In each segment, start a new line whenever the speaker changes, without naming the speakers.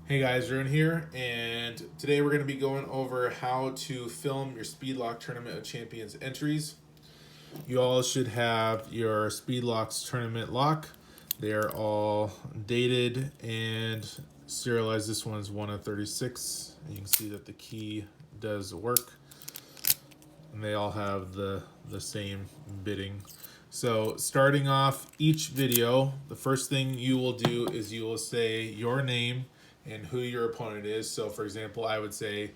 Hey guys, Rune here, and today we're going to be going over how to film your SpeedLock Tournament of Champions entries. You all should have your SpeedLocks tournament lock. They are all dated and serialized. This one's 1 of 36. You can see that the key does work, and they all have the same bidding. So starting off each video, the first thing you will do is you will say your name and who your opponent is. So for example, I would say,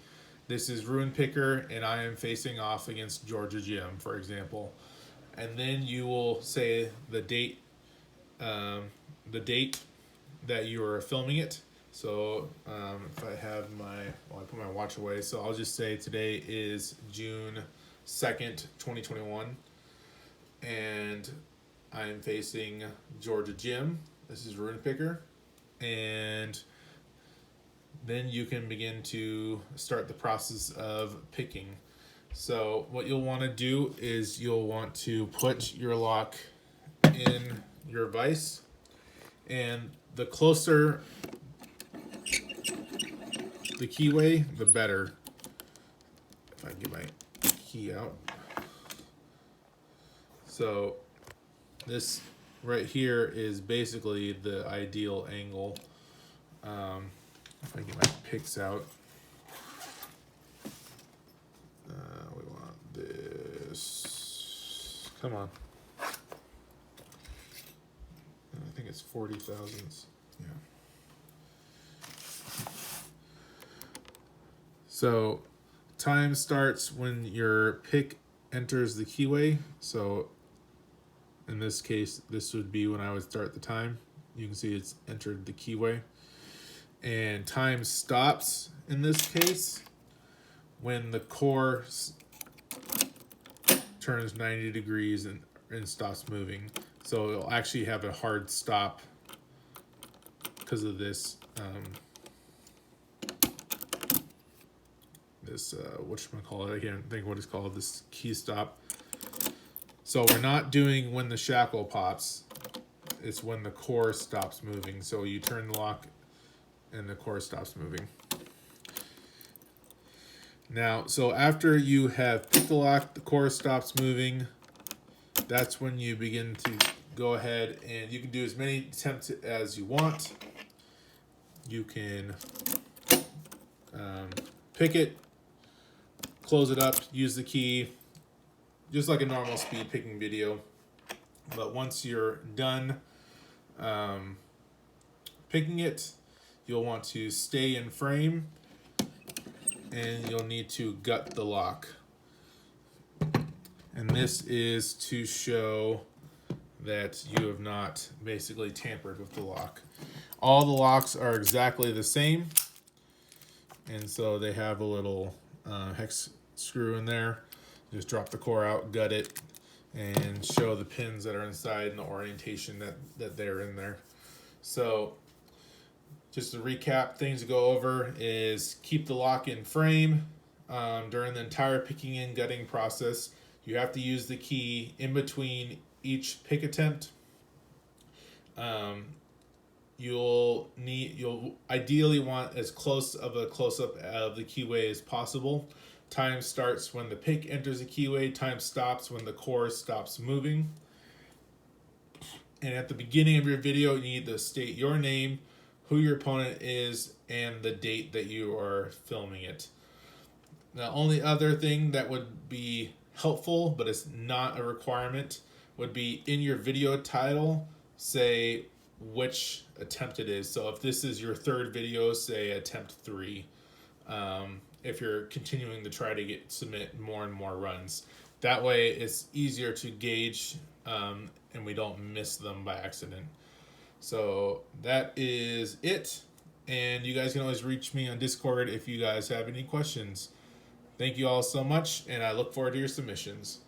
this is Rune Picker and I am facing off against Georgia Jim, for example. And then you will say the date that you are filming it. So if I have I put my watch away. So I'll just say today is June 2nd, 2021. And I'm facing Georgia Jim. This is Rune Picker. And then you can begin to start the process of picking. So what you'll want to do is you'll want to put your lock in your vise, and the closer the keyway, the better. If I can get my key out. So this right here is basically the ideal angle. If I get my picks out, we want this. Come on. I think it's 40 thousandths. Yeah. So time starts when your pick enters the keyway. So in this case, this would be when I would start the time. You can see it's entered the keyway. And time stops in this case when the core turns 90 degrees and stops moving. So it'll actually have a hard stop because of this whatchamacallit, I can't think what it's called, this key stop. So we're not doing when the shackle pops, it's when the core stops moving. So you turn the lock and the core stops moving. Now, so after you have picked the lock, the core stops moving, that's when you begin to go ahead and you can do as many attempts as you want. You can pick it, close it up, use the key, just like a normal speed picking video. But once you're done picking it, you'll want to stay in frame and you'll need to gut the lock. And this is to show that you have not basically tampered with the lock. All the locks are exactly the same. And so they have a little hex screw in there. Just drop the core out, gut it, and show the pins that are inside and the orientation that they're in there. So just to recap, things to go over is keep the lock in frame during the entire picking and gutting process. You have to use the key in between each pick attempt. You'll ideally want as close of a close-up of the keyway as possible. Time starts when the pick enters the keyway. Time stops when the core stops moving. And at the beginning of your video, you need to state your name, who your opponent is, and the date that you are filming it. The only other thing that would be helpful, but it's not a requirement, would be in your video title, say which attempt it is. So if this is your third video, say attempt 3. If you're continuing to try to submit more and more runs. That way it's easier to gauge and we don't miss them by accident. So that is it. And you guys can always reach me on Discord if you guys have any questions. Thank you all so much, and I look forward to your submissions.